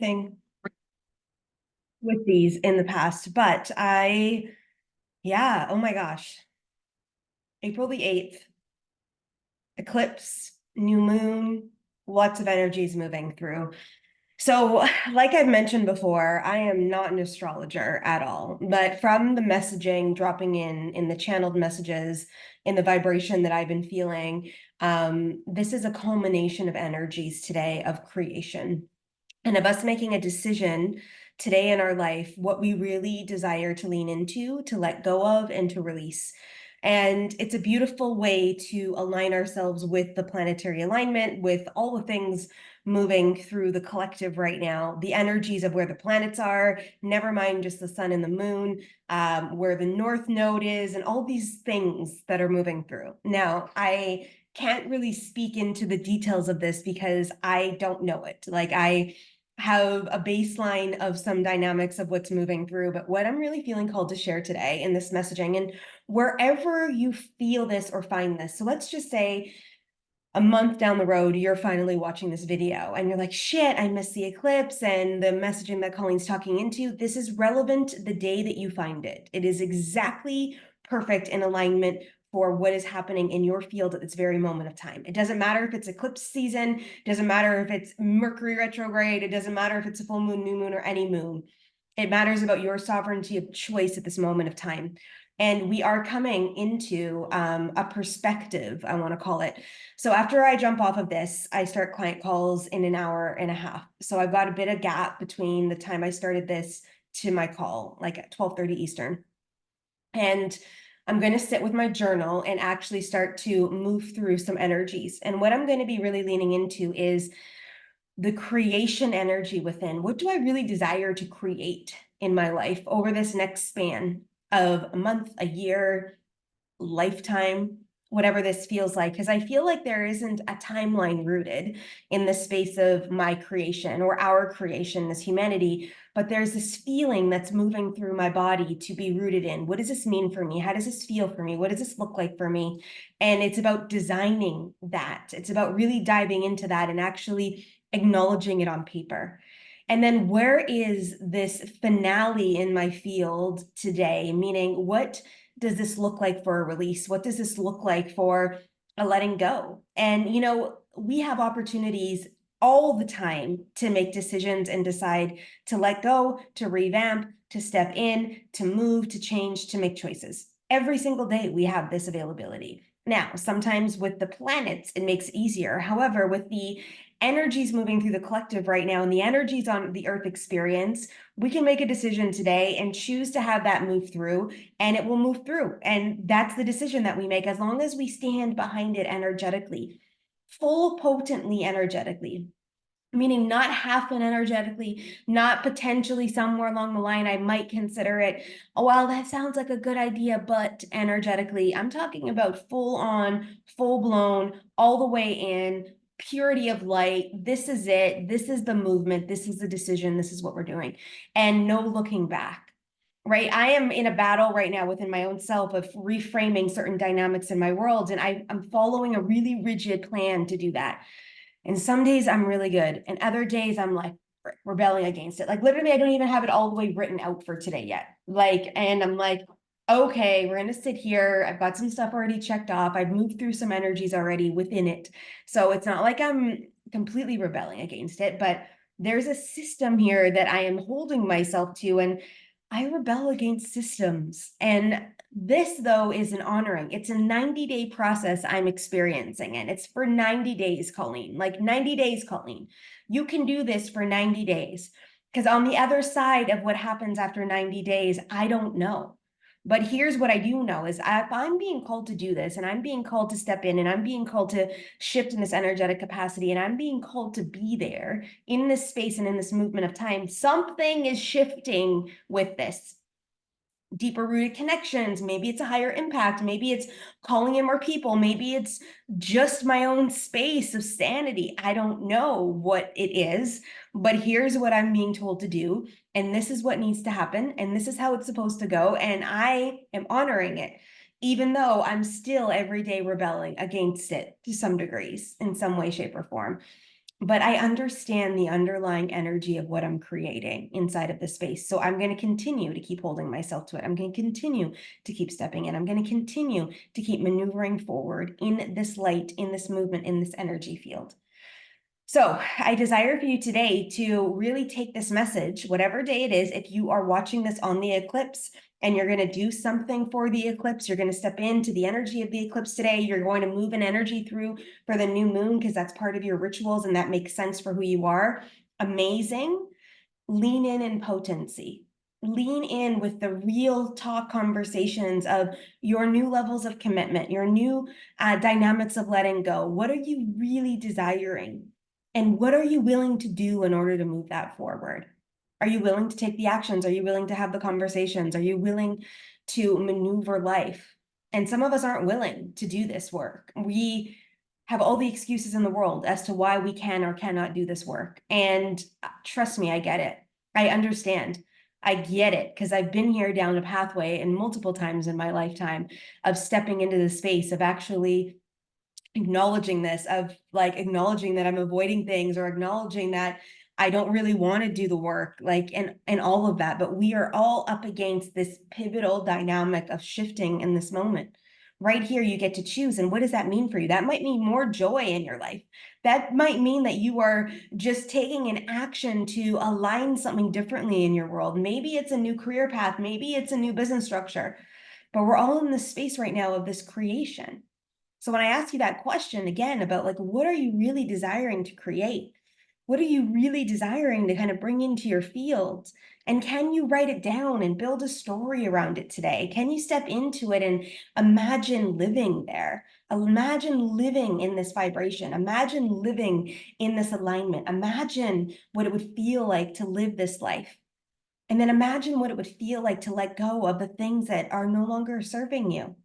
thing with these in the past, but yeah, oh my gosh. April the 8th, eclipse, new moon, lots of energies moving through. So, like I've mentioned before, I am not an astrologer at all, but from the messaging dropping in the channeled messages, in the vibration that I've been feeling, this is a culmination of energies today of creation and of us making a decision today in our life, what we really desire to lean into, to let go of, and to release. And it's a beautiful way to align ourselves with the planetary alignment, with all the things moving through the collective right now, the energies of where the planets are, never mind just the sun and the moon, where the north node is, and all these things that are moving through. Now, I can't really speak into the details of this because I don't know it. Like, I have a baseline of some dynamics of what's moving through, but what I'm really feeling called to share today in this messaging, and wherever you feel this or find this. So let's just say a month down the road, you're finally watching this video and you're like, shit, I missed the eclipse and the messaging that Colleen's talking into. This is relevant the day that you find it. It is exactly perfect in alignment for what is happening in your field at this very moment of time. It doesn't matter if it's eclipse season, it doesn't matter if it's Mercury retrograde, it doesn't matter if it's a full moon, new moon, or any moon. It matters about your sovereignty of choice at this moment of time. And we are coming into a perspective, I want to call it. So after I jump off of this, I start client calls in an hour and a half. So I've got a bit of gap between the time I started this to my call, like at 12:30 Eastern. And I'm going to sit with my journal and actually start to move through some energies. And what I'm going to be really leaning into is the creation energy within. What do I really desire to create in my life over this next span of a month, a year, lifetime, whatever this feels like? Because I feel like there isn't a timeline rooted in the space of my creation or our creation as humanity, but there's this feeling that's moving through my body to be rooted in. What does this mean for me? How does this feel for me? What does this look like for me? And it's about designing that. It's about really diving into that and actually acknowledging it on paper. And then where is this finale in my field today? Meaning, what does this look like for a release? What does this look like for a letting go? And, we have opportunities all the time to make decisions and decide to let go, to revamp, to step in, to move, to change, to make choices. Every single day we have this availability. Now, sometimes with the planets, it makes it easier. However, with the energies moving through the collective right now and the energies on the earth experience, we can make a decision today and choose to have that move through, and it will move through. And that's the decision that we make as long as we stand behind it energetically, full potently energetically. Meaning not half and energetically, not potentially somewhere along the line I might consider it, oh, well, that sounds like a good idea, but energetically. I'm talking about full on, full blown, all the way in, purity of light. This is it. This is the movement. This is the decision. This is what we're doing. And no looking back. Right. I am in a battle right now within my own self of reframing certain dynamics in my world. And I'm following a really rigid plan to do that. And some days I'm really good. And other days I'm like rebelling against it. Like literally, I don't even have it all the way written out for today yet. And I'm like, okay, we're going to sit here. I've got some stuff already checked off. I've moved through some energies already within it. So it's not like I'm completely rebelling against it, but there's a system here that I am holding myself to. And I rebel against systems. And this, though, is an honoring. It's a 90-day process I'm experiencing. And it's for 90 days, Colleen. Like 90 days, Colleen. You can do this for 90 days. Because on the other side of what happens after 90 days, I don't know. But here's what I do know is if I'm being called to do this and I'm being called to step in and I'm being called to shift in this energetic capacity and I'm being called to be there in this space and in this movement of time, something is shifting with this. Deeper rooted connections. Maybe it's a higher impact. Maybe it's calling in more people. Maybe it's just my own space of sanity. I don't know what it is, but here's what I'm being told to do. And this is what needs to happen. And this is how it's supposed to go. And I am honoring it, even though I'm still every day rebelling against it to some degrees in some way, shape, or form. but I understand the underlying energy of what I'm creating inside of the space. So I'm going to continue to keep holding myself to it. I'm going to continue to keep stepping in. I'm going to continue to keep maneuvering forward in this light, in this movement, in this energy field. So I desire for you today to really take this message, whatever day it is, if you are watching this on the eclipse and you're going to do something for the eclipse, you're going to step into the energy of the eclipse today, you're going to move an energy through for the new moon because that's part of your rituals and that makes sense for who you are. Amazing. Lean in potency. Lean in with the real talk conversations of your new levels of commitment, your new dynamics of letting go. What are you really desiring? And what are you willing to do in order to move that forward? Are you willing to take the actions? Are you willing to have the conversations? Are you willing to maneuver life? And some of us aren't willing to do this work. We have all the excuses in the world as to why we can or cannot do this work. And trust me, I get it. I understand. I get it because I've been here down a pathway and multiple times in my lifetime of stepping into the space of actually acknowledging this, of like acknowledging that I'm avoiding things or acknowledging that I don't really want to do the work, like, and all of that. But we are all up against this pivotal dynamic of shifting in this moment. Right here, you get to choose. And what does that mean for you? That might mean more joy in your life. That might mean that you are just taking an action to align something differently in your world. Maybe it's a new career path. Maybe it's a new business structure. But we're all in this space right now of this creation. So when I ask you that question again about like, what are you really desiring to create? What are you really desiring to kind of bring into your field? And can you write it down and build a story around it today? Can you step into it and imagine living there? Imagine living in this vibration. Imagine living in this alignment. Imagine what it would feel like to live this life. And then imagine what it would feel like to let go of the things that are no longer serving you.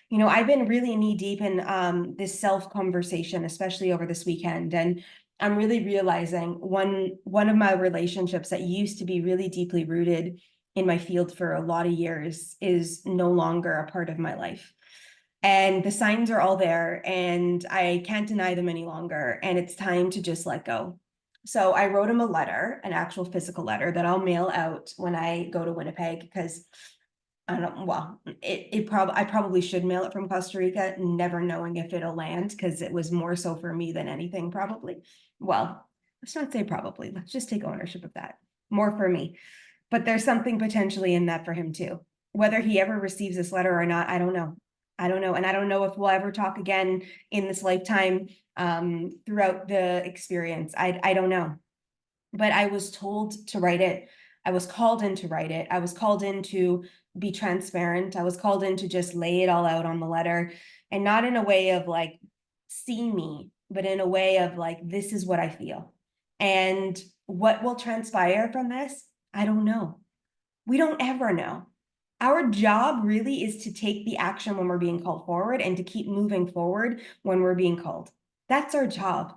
You know, I've been really knee deep in this self conversation, especially over this weekend. And I'm really realizing one of my relationships that used to be really deeply rooted in my field for a lot of years is no longer a part of my life. And the signs are all there and I can't deny them any longer. And it's time to just let go. So I wrote him a letter, an actual physical letter that I'll mail out when I go to Winnipeg because I don't know. Well, I probably should mail it from Costa Rica, never knowing if it'll land because it was more so for me than anything, probably. Well, let's not say probably. Let's just take ownership of that. More for me. But there's something potentially in that for him too. Whether he ever receives this letter or not, I don't know. I don't know. And I don't know if we'll ever talk again in this lifetime throughout the experience. I don't know. But I was told to write it. I was called in to write it. I was called in to be transparent. I was called in to just lay it all out on the letter, and not in a way of like, see me, but in a way of like, this is what I feel. And what will transpire from this, I don't know. We don't ever know. Our job really is to take the action when we're being called forward and to keep moving forward when we're being called. That's our job.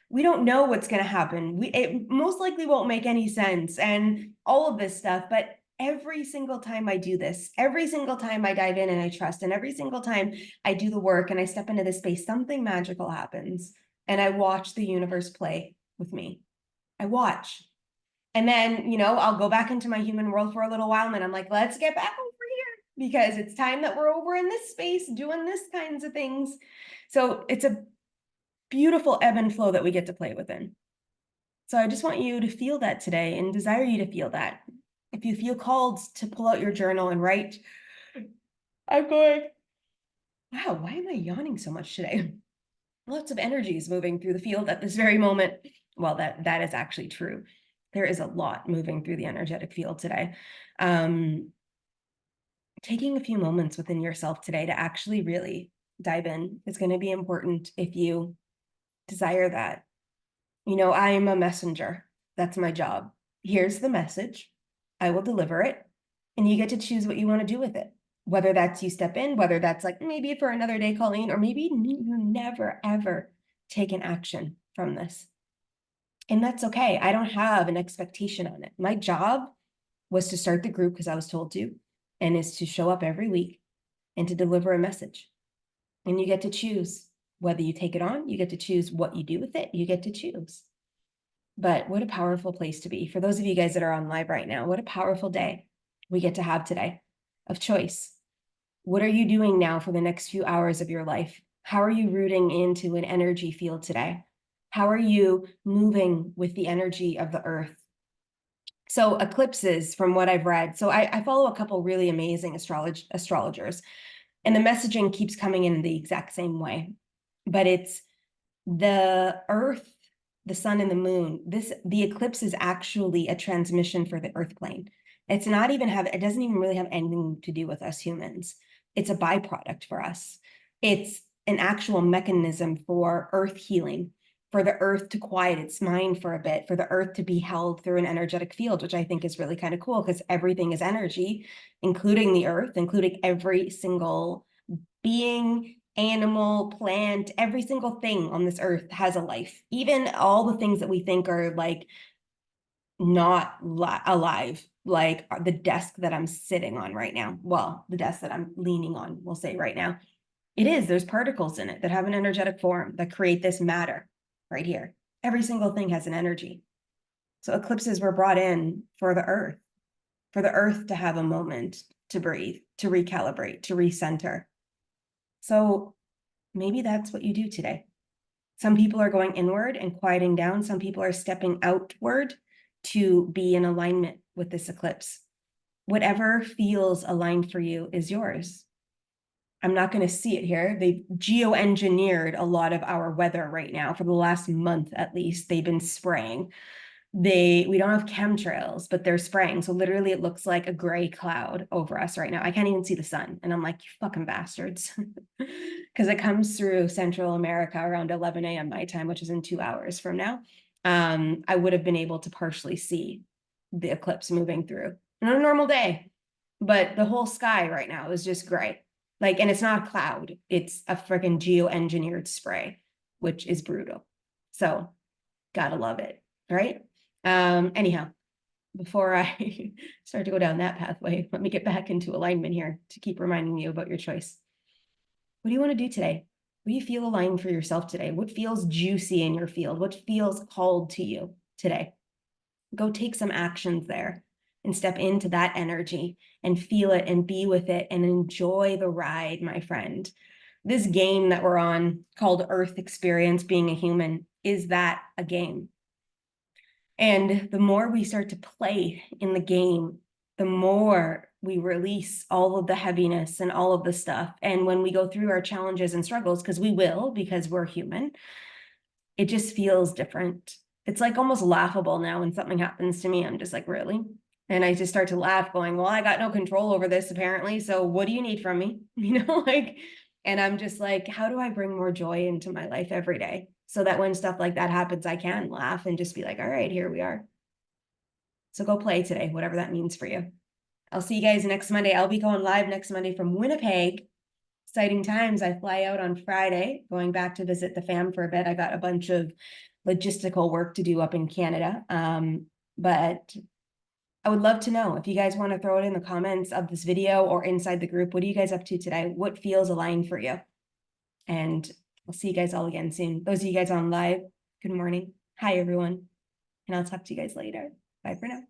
We don't know what's going to happen. It most likely won't make any sense and all of this stuff. But every single time I do this, every single time I dive in and I trust, and every single time I do the work and I step into this space, something magical happens. And I watch the universe play with me. I watch. And then, you know, I'll go back into my human world for a little while and then I'm like, let's get back over here because it's time that we're over in this space doing this kinds of things. So it's a beautiful ebb and flow that we get to play within. So I just want you to feel that today and desire you to feel that. If you feel called to pull out your journal and write, I'm going, wow, why am I yawning so much today? Lots of energies moving through the field at this very moment. Well, that is actually true. There is a lot moving through the energetic field today. Taking a few moments within yourself today to actually really dive in is going to be important if you desire that. You know, I am a messenger. That's my job. Here's the message. I will deliver it. And you get to choose what you want to do with it. Whether that's you step in, whether that's like maybe for another day, Colleen, or maybe you never, ever take an action from this. And that's okay. I don't have an expectation on it. My job was to start the group because I was told to, and is to show up every week and to deliver a message. And you get to choose Whether you take it on, you get to choose what you do with it, you get to choose. But what a powerful place to be. For those of you guys that are on live right now, what a powerful day we get to have today of choice. What are you doing now for the next few hours of your life? How are you rooting into an energy field today? How are you moving with the energy of the earth? So eclipses, from what I've read, so I follow a couple really amazing astrologers, and the messaging keeps coming in the exact same way, but it's the earth, the sun, and the moon. The eclipse is actually a transmission for the earth plane. It doesn't even really have anything to do with us humans. It's a byproduct for us. It's an actual mechanism for earth healing, for the earth to quiet its mind for a bit, for the earth to be held through an energetic field, which I think is really kind of cool because everything is energy, including the earth, including every single being, animal, plant, every single thing on this earth has a life. Even all the things that we think are like not alive, like the desk that I'm sitting on right now. Well, the desk that I'm leaning on, we'll say right now. There's particles in it that have an energetic form that create this matter right here. Every single thing has an energy. So eclipses were brought in for the earth to have a moment to breathe, to recalibrate, to recenter. So maybe that's what you do today. Some people are going inward and quieting down. Some people are stepping outward to be in alignment with this eclipse. Whatever feels aligned for you is yours. I'm not going to see it here. They've geoengineered a lot of our weather right now. For the last month, at least, they've been spraying. We don't have chemtrails, but they're spraying. So literally it looks like a gray cloud over us right now. I can't even see the sun. And I'm like, you fucking bastards. Because it comes through Central America around 11 a.m. my time, which is in 2 hours from now. I would have been able to partially see the eclipse moving through on a normal day. But the whole sky right now is just gray. And it's not a cloud. It's a freaking geoengineered spray, which is brutal. So gotta love it, right? Anyhow, before I start to go down that pathway, let me get back into alignment here to keep reminding you about your choice. What do you want to do today? What do you feel aligned for yourself today? What feels juicy in your field? What feels called to you today? Go take some actions there and step into that energy and feel it and be with it and enjoy the ride, my friend. This game that we're on called Earth Experience, being a human, is that a game? And the more we start to play in the game, the more we release all of the heaviness and all of the stuff. And when we go through our challenges and struggles, because we will, because we're human, it just feels different. It's like almost laughable now when something happens to me. I'm just like, really? And I just start to laugh going, well, I got no control over this apparently. So what do you need from me? And I'm just like, how do I bring more joy into my life every day? So that when stuff like that happens, I can laugh and just be like, all right, here we are. So go play today, whatever that means for you. I'll see you guys next Monday. I'll be going live next Monday from Winnipeg. Exciting times. I fly out on Friday, going back to visit the fam for a bit. I got a bunch of logistical work to do up in Canada. But I would love to know if you guys want to throw it in the comments of this video or inside the group. What are you guys up to today? What feels aligned for you? And I'll see you guys all again soon. Those of you guys on live, good morning. Hi, everyone. And I'll talk to you guys later. Bye for now.